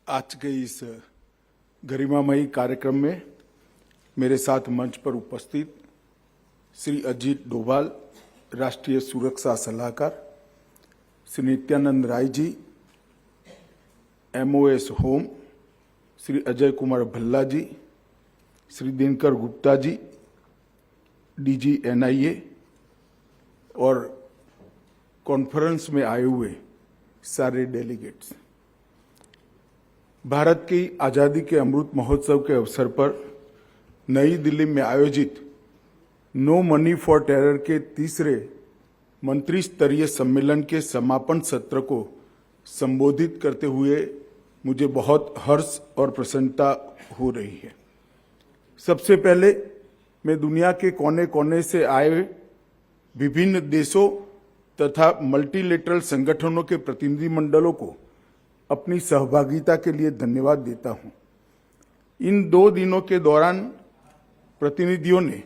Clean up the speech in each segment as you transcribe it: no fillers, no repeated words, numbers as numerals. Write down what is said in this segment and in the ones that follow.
आज के इस गरिमामयी कार्यक्रम में मेरे साथ मंच पर उपस्थित श्री अजीत डोभाल, राष्ट्रीय सुरक्षा सलाहकार, श्री नित्यानंद राय जी, MOS होम, श्री अजय कुमार भल्ला जी, श्री दिनकर गुप्ता जी, DG NIA और कॉन्फ्रेंस में आए हुए सारे डेलीगेट्स। भारत की आज़ादी के अमृत महोत्सव के अवसर पर नई दिल्ली में आयोजित नो मनी फॉर टेरर के तीसरे मंत्री स्तरीय सम्मेलन के समापन सत्र को संबोधित करते हुए मुझे बहुत हर्ष और प्रसन्नता हो रही है। सबसे पहले मैं दुनिया के कोने कोने से आए विभिन्न देशों तथा मल्टीलेटरल संगठनों के प्रतिनिधिमंडलों को अपनी सहभागिता के लिए धन्यवाद देता हूं। इन 2 दिनों के दौरान प्रतिनिधियों ने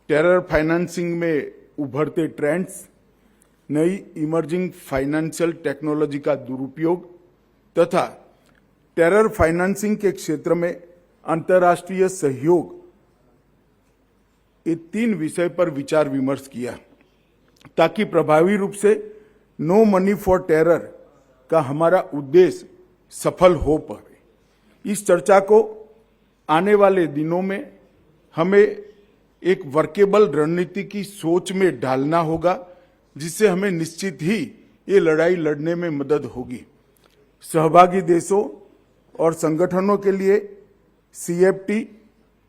टेरर फाइनेंसिंग में उभरते ट्रेंड्स, नई इमर्जिंग फाइनेंशियल टेक्नोलॉजी का दुरुपयोग तथा टेरर फाइनेंसिंग के क्षेत्र में अंतर्राष्ट्रीय सहयोग, ये 3 विषय पर विचार विमर्श किया ताकि प्रभावी रूप से नो मनी फॉर टेरर का हमारा उद्देश्य सफल हो पाए। इस चर्चा को आने वाले दिनों में हमें एक वर्केबल रणनीति की सोच में ढालना होगा, जिससे हमें निश्चित ही ये लड़ाई लड़ने में मदद होगी। सहभागी देशों और संगठनों के लिए CFT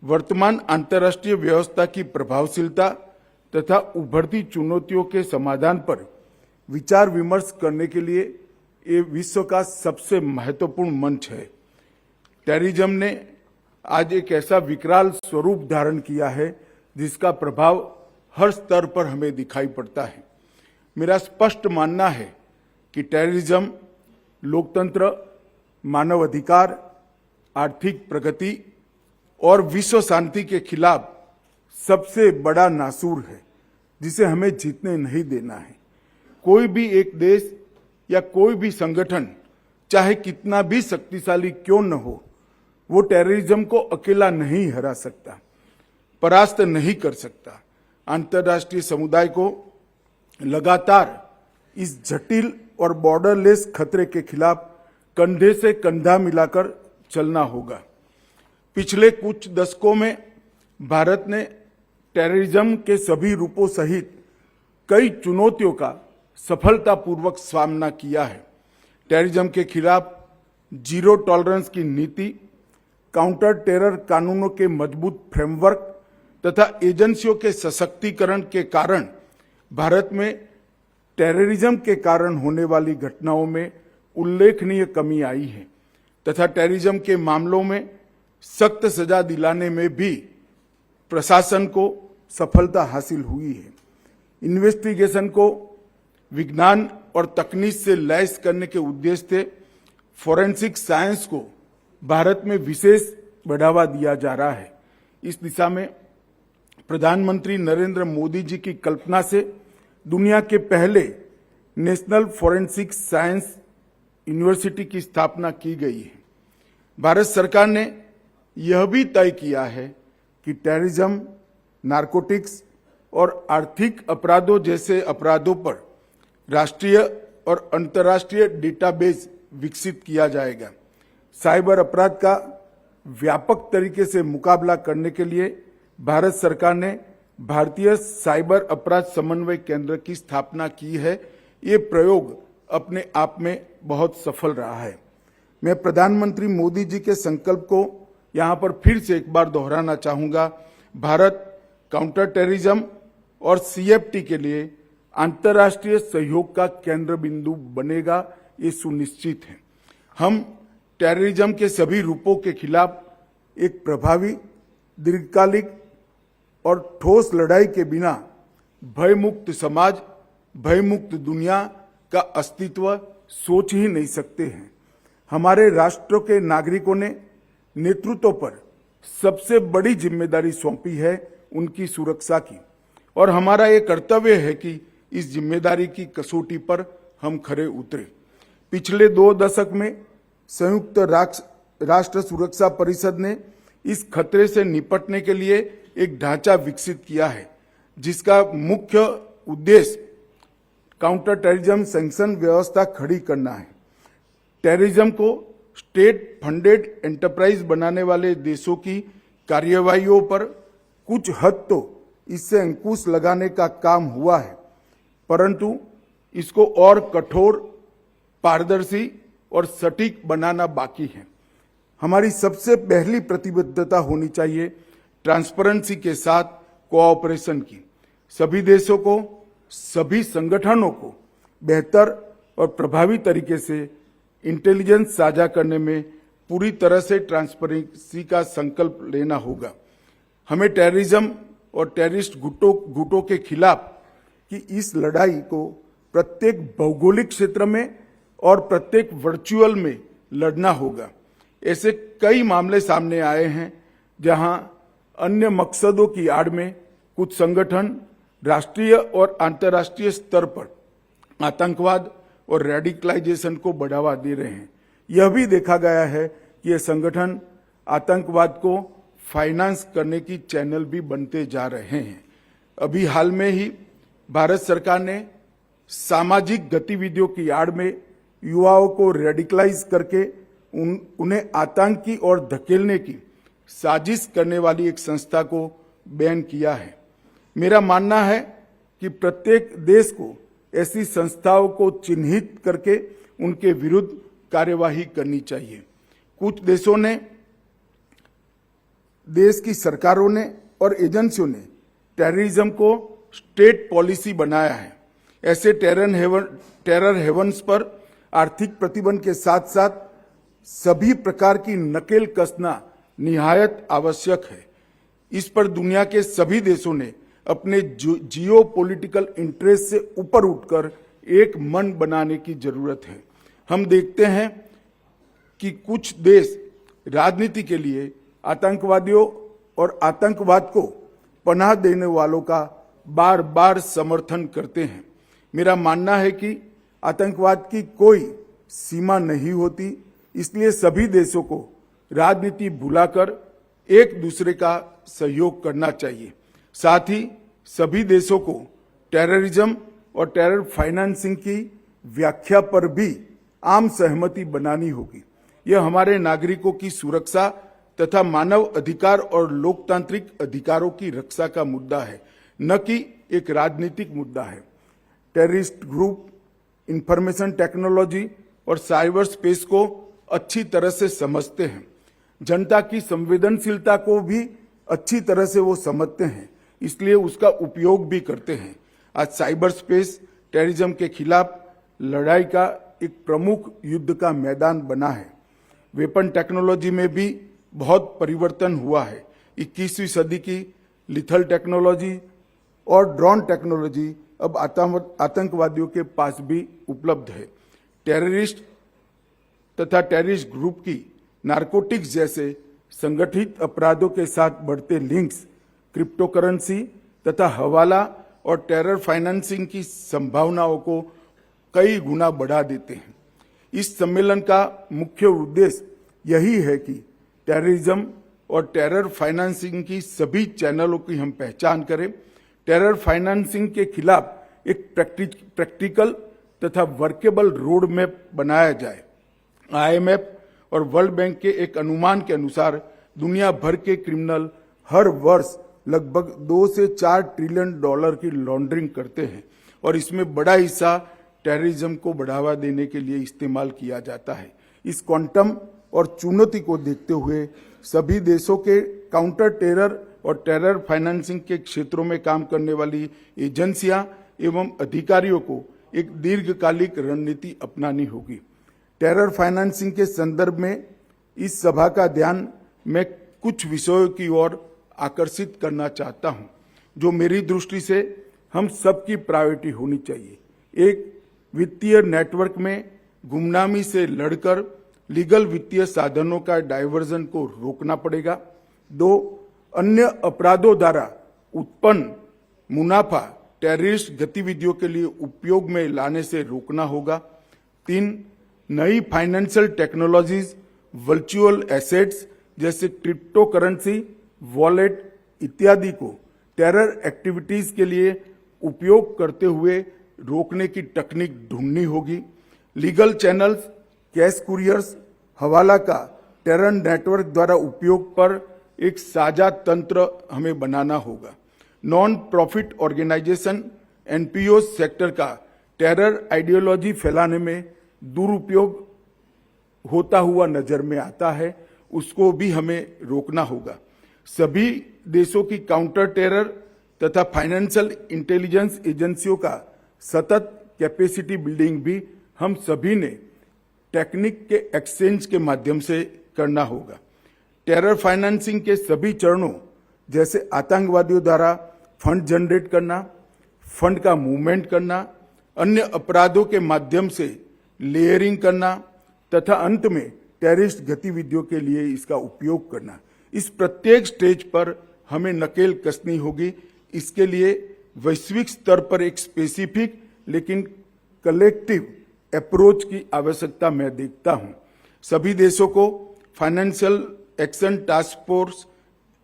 वर्तमान अंतर्राष्ट्रीय व्यवस्था की प्रभावशीलता तथा उभरती चुनौतियों के समाधान पर विचार विमर्श करने के लिए ये विश्व का सबसे महत्वपूर्ण मंच है। टेररिज्म ने आज एक ऐसा विकराल स्वरूप धारण किया है जिसका प्रभाव हर स्तर पर हमें दिखाई पड़ता है। मेरा स्पष्ट मानना है कि टेररिज्म लोकतंत्र, मानव अधिकार, आर्थिक प्रगति और विश्व शांति के खिलाफ सबसे बड़ा नासूर है, जिसे हमें जीतने नहीं देना है। कोई भी एक देश या कोई भी संगठन चाहे कितना भी शक्तिशाली क्यों न हो, वो टेररिज्म को अकेला नहीं हरा सकता, परास्त नहीं कर सकता। अंतर्राष्ट्रीय समुदाय को लगातार इस जटिल और बॉर्डरलेस खतरे के खिलाफ कंधे से कंधा मिलाकर चलना होगा। पिछले कुछ दशकों में भारत ने टेररिज्म के सभी रूपों सहित कई चुनौतियों का सफलतापूर्वक सामना किया है। टेररिज्म के खिलाफ जीरो टॉलरेंस की नीति, काउंटर टेरर कानूनों के मजबूत फ्रेमवर्क तथा एजेंसियों के सशक्तिकरण के कारण भारत में टेररिज्म के कारण होने वाली घटनाओं में उल्लेखनीय कमी आई है तथा टेररिज्म के मामलों में सख्त सजा दिलाने में भी प्रशासन को सफलता हासिल हुई है। इन्वेस्टिगेशन को विज्ञान और तकनीक से लैस करने के उद्देश्य से फोरेंसिक साइंस को भारत में विशेष बढ़ावा दिया जा रहा है। इस दिशा में प्रधानमंत्री नरेंद्र मोदी जी की कल्पना से दुनिया के पहले नेशनल फोरेंसिक साइंस यूनिवर्सिटी की स्थापना की गई है। भारत सरकार ने यह भी तय किया है कि टेररिज्म, नारकोटिक्स और आर्थिक अपराधों जैसे अपराधों पर राष्ट्रीय और अंतर्राष्ट्रीय डेटाबेस विकसित किया जाएगा। साइबर अपराध का व्यापक तरीके से मुकाबला करने के लिए भारत सरकार ने भारतीय साइबर अपराध समन्वय केंद्र की स्थापना की है। ये प्रयोग अपने आप में बहुत सफल रहा है। मैं प्रधानमंत्री मोदी जी के संकल्प को यहाँ पर फिर से एक बार दोहराना चाहूँगा। भारत काउंटर टेररिज्म और CFT के लिए अंतर्राष्ट्रीय सहयोग का केंद्र बिंदु बनेगा, ये सुनिश्चित है। हम टेररिज्म के सभी रूपों के खिलाफ एक प्रभावी, दीर्घकालिक और ठोस लड़ाई के बिना भयमुक्त समाज, भयमुक्त दुनिया का अस्तित्व सोच ही नहीं सकते हैं। हमारे राष्ट्र के नागरिकों ने नेतृत्व पर सबसे बड़ी जिम्मेदारी सौंपी है उनकी सुरक्षा की, और हमारा ये कर्तव्य है कि इस जिम्मेदारी की कसौटी पर हम खरे उतरे। पिछले 2 दशक में संयुक्त राष्ट्र सुरक्षा परिषद ने इस खतरे से निपटने के लिए एक ढांचा विकसित किया है, जिसका मुख्य उद्देश्य काउंटर टेररिज्म सैंक्शन व्यवस्था खड़ी करना है। टेररिज्म को स्टेट फंडेड एंटरप्राइज बनाने वाले देशों की कार्यवाहियों पर कुछ हद तो इससे अंकुश लगाने का काम हुआ है, परंतु इसको और कठोर, पारदर्शी और सटीक बनाना बाकी है। हमारी सबसे पहली प्रतिबद्धता होनी चाहिए ट्रांसपेरेंसी के साथ कोऑपरेशन की। सभी देशों को, सभी संगठनों को बेहतर और प्रभावी तरीके से इंटेलिजेंस साझा करने में पूरी तरह से ट्रांसपेरेंसी का संकल्प लेना होगा। हमें टेररिज्म और टेररिस्ट गुटों के खिलाफ की इस लड़ाई को प्रत्येक भौगोलिक क्षेत्र में और प्रत्येक वर्चुअल में लड़ना होगा। ऐसे कई मामले सामने आए हैं जहां अन्य मकसदों की आड़ में कुछ संगठन राष्ट्रीय और अंतर्राष्ट्रीय स्तर पर आतंकवाद और रेडिकलाइजेशन को बढ़ावा दे रहे हैं। यह भी देखा गया है कि ये संगठन आतंकवाद को फाइनेंस करने की चैनल भी बनते जा रहे हैं। अभी हाल में ही भारत सरकार ने सामाजिक गतिविधियों की आड़ में युवाओं को रेडिकलाइज करके उन्हें आतंकी और धकेलने की साजिश करने वाली एक संस्था को बैन किया है। मेरा मानना है कि प्रत्येक देश को ऐसी संस्थाओं को चिन्हित करके उनके विरुद्ध कार्यवाही करनी चाहिए। कुछ देशों ने, देश की सरकारों ने और एजेंसियों ने टेररिज्म को स्टेट पॉलिसी बनाया है। ऐसे टेरर हेवन्स पर आर्थिक प्रतिबंध के साथ साथ सभी प्रकार की नकेल कसना निहायत आवश्यक है। इस पर दुनिया के सभी देशों ने अपने जियो पॉलिटिकल इंटरेस्ट से ऊपर उठकर एक मन बनाने की जरूरत है। हम देखते हैं कि कुछ देश राजनीति के लिए आतंकवादियों और आतंकवाद को पनाह देने वालों का बार बार समर्थन करते हैं। मेरा मानना है कि आतंकवाद की कोई सीमा नहीं होती, इसलिए सभी देशों को राजनीति भुलाकर एक दूसरे का सहयोग करना चाहिए। साथ ही सभी देशों को टेररिज्म और टेरर फाइनेंसिंग की व्याख्या पर भी आम सहमति बनानी होगी। यह हमारे नागरिकों की सुरक्षा तथा मानव अधिकार और लोकतांत्रिक अधिकारों की रक्षा का मुद्दा है, न कि एक राजनीतिक मुद्दा है। टेररिस्ट ग्रुप इंफॉर्मेशन टेक्नोलॉजी और साइबर स्पेस को अच्छी तरह से समझते हैं। जनता की संवेदनशीलता को भी अच्छी तरह से वो समझते हैं, इसलिए उसका उपयोग भी करते हैं। आज साइबर स्पेस टेररिज्म के खिलाफ लड़ाई का एक प्रमुख युद्ध का मैदान बना है। वेपन टेक्नोलॉजी में भी बहुत परिवर्तन हुआ है। 21वीं सदी की लिथल टेक्नोलॉजी और ड्रोन टेक्नोलॉजी अब आतंकवादियों के पास भी उपलब्ध है। टेररिस्ट तथा टेररिस्ट ग्रुप की नारकोटिक्स जैसे संगठित अपराधों के साथ बढ़ते लिंक्स, क्रिप्टोकरेंसी तथा हवाला और टेरर फाइनेंसिंग की संभावनाओं को कई गुना बढ़ा देते हैं। इस सम्मेलन का मुख्य उद्देश्य यही है कि टेररिज्म और टेरर फाइनेंसिंग की सभी चैनलों की हम पहचान करें। टेरर फाइनेंसिंग के खिलाफ एक प्रैक्टिकल तथा वर्केबल रोड मैप बनाया जाए। IMF और वर्ल्ड बैंक के एक अनुमान के अनुसार दुनिया भर के क्रिमिनल हर वर्ष लगभग 2 से 4 ट्रिलियन डॉलर की लॉन्ड्रिंग करते हैं और इसमें बड़ा हिस्सा टेररिज्म को बढ़ावा देने के लिए इस्तेमाल किया जाता है। इस क्वांटम और चुनौती को देखते हुए सभी देशों के काउंटर टेरर और टेरर फाइनेंसिंग के क्षेत्रों में काम करने वाली एजेंसियां एवं अधिकारियों को एक दीर्घकालिक रणनीति अपनानी होगी। टेरर फाइनेंसिंग के संदर्भ में इस सभा का ध्यान मैं कुछ विषयों की ओर आकर्षित करना चाहता हूं, जो मेरी दृष्टि से हम सबकी प्रायोरिटी होनी चाहिए। एक, वित्तीय नेटवर्क में गुमनामी से लड़कर लीगल वित्तीय साधनों का डायवर्जन को रोकना पड़ेगा। 2, अन्य अपराधों द्वारा उत्पन्न मुनाफा टेररिस्ट गतिविधियों के लिए उपयोग में लाने से रोकना होगा। 3, नई फाइनेंशियल टेक्नोलॉजीज, वर्चुअल एसेट्स जैसे क्रिप्टो करेंसी, वॉलेट इत्यादि को टेरर एक्टिविटीज के लिए उपयोग करते हुए रोकने की तकनीक ढूंढनी होगी। लीगल चैनल्स, कैश कुरियर्स, हवाला का टेरर नेटवर्क द्वारा उपयोग पर एक साझा तंत्र हमें बनाना होगा। Non profit organisation, NPO sector का टेरर आइडियोलॉजी फैलाने में दुरुपयोग होता हुआ नजर में आता है, उसको भी हमें रोकना होगा। सभी देशों की काउंटर टेरर तथा फाइनेंशियल इंटेलिजेंस एजेंसियों का सतत कैपेसिटी बिल्डिंग भी हम सभी ने टेक्निक के एक्सचेंज के माध्यम से करना होगा। टेरर फाइनेंसिंग के सभी चरणों जैसे आतंकवादियों द्वारा फंड जनरेट करना, फंड का मूवमेंट करना, अन्य अपराधों के माध्यम से लेयरिंग करना तथा अंत में टेररिस्ट गतिविधियों के लिए इसका उपयोग करना, इस प्रत्येक स्टेज पर हमें नकेल कसनी होगी। इसके लिए वैश्विक स्तर पर एक स्पेसिफिक लेकिन कलेक्टिव अप्रोच की आवश्यकता मैं देखता हूं। सभी देशों को financial action task force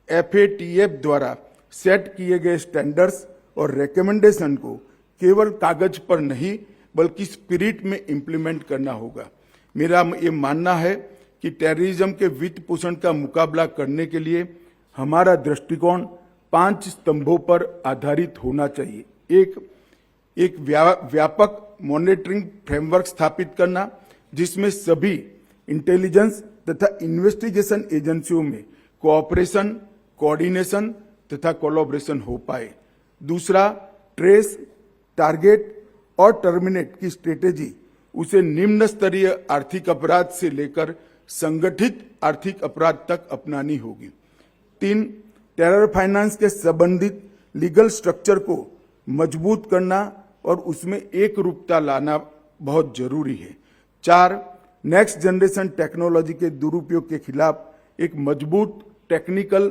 FATF द्वारा सेट किए गए स्टैंडर्ड्स और रिकमेंडेशन को केवल कागज पर नहीं बल्कि स्पिरिट में इंप्लीमेंट करना होगा। मेरा ये मानना है कि टेररिज्म के वित्त पोषण का मुकाबला करने के लिए हमारा दृष्टिकोण 5 स्तंभों पर आधारित होना चाहिए। एक व्यापक मॉनिटरिंग फ्रेमवर्क स्थापित करना जिसमें सभी इंटेलिजेंस तथा इन्वेस्टिगेशन एजेंसियों में कोऑपरेशन, कोऑर्डिनेशन तथा कोलैबोरेशन हो पाए। दूसरा, ट्रेस, टारगेट और टर्मिनेट की स्ट्रेटेजी उसे निम्न स्तरीय आर्थिक अपराध से लेकर संगठित आर्थिक अपराध तक अपनानी होगी। 3, टेरर फाइनेंस के संबंधित लीगल स्ट्रक्चर को मजबूत करना और उसमें एक रूपता लाना बहुत जरूरी है। 4, नेक्स्ट जनरेशन टेक्नोलॉजी के दुरुपयोग के खिलाफ एक मजबूत टेक्निकल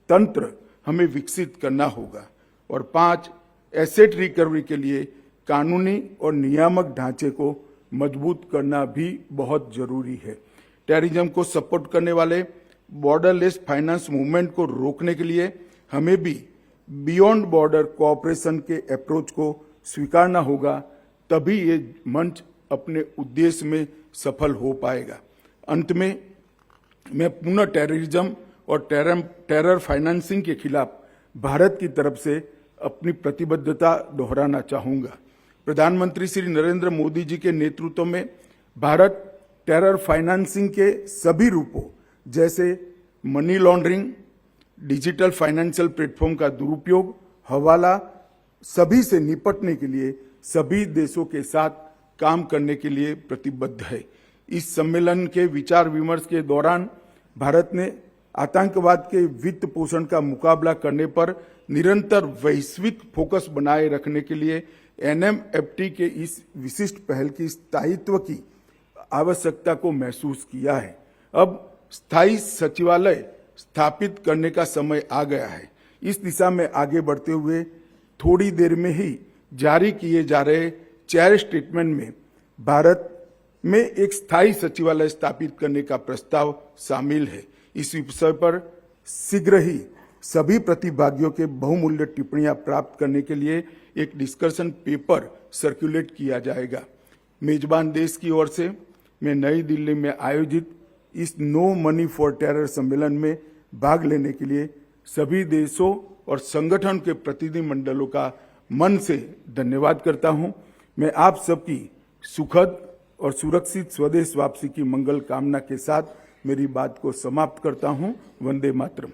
तंत्र हमें विकसित करना होगा। और 5, एसेट रिकवरी के लिए कानूनी और नियामक ढांचे को मजबूत करना भी बहुत जरूरी है। टेररिज्म को सपोर्ट करने वाले बॉर्डरलेस फाइनेंस मूवमेंट को रोकने के लिए हमें भी बियॉन्ड बॉर्डर कोऑपरेशन के अप्रोच को स्वीकारना होगा, तभी ये मंच अपने उद्देश्य में सफल हो पाएगा। अंत में मैं पुनः टेररिज्म और टेरर फाइनेंसिंग के खिलाफ भारत की तरफ से अपनी प्रतिबद्धता दोहराना चाहूंगा। प्रधानमंत्री श्री नरेंद्र मोदी जी के नेतृत्व में भारत टेरर फाइनेंसिंग के सभी रूपों जैसे money laundering, digital financial platform का दुरुपयोग, हवाला सभी से निपटने के लिए सभी देशों के साथ काम करने के लिए प्रतिबद्ध है। इस सम्मेलन के विचार विमर्श के दौरान भारत ने आतंकवाद के वित्त पोषण का मुकाबला करने पर निरंतर वैश्विक फोकस बनाए रखने के लिए NMFT के इस विशिष्ट पहल की स्थायित्व की आवश्यकता को महसूस किया है। अब स्थायी सचिवालय स्थापित करने का समय आ गया है। इस दिशा में आगे बढ़ते हुए थोड़ी देर में ही जारी किए जा रहे 4 स्टेटमेंट में भारत में एक स्थायी सचिवालय स्थापित करने का प्रस्ताव शामिल है। इस विषय पर शीघ्र ही सभी प्रतिभागियों के बहुमूल्य टिप्पणियां प्राप्त करने के लिए एक डिस्कशन पेपर सर्कुलेट किया जाएगा। मेजबान देश की ओर से मैं नई दिल्ली में आयोजित इस नो मनी फॉर टेरर सम्मेलन में भाग लेने के लिए सभी देशों और संगठन के प्रतिनिधिमंडलों का मन से धन्यवाद करता हूं। मैं आप सबकी सुखद और सुरक्षित स्वदेश वापसी की मंगल कामना के साथ मेरी बात को समाप्त करता हूं। वंदे मातरम।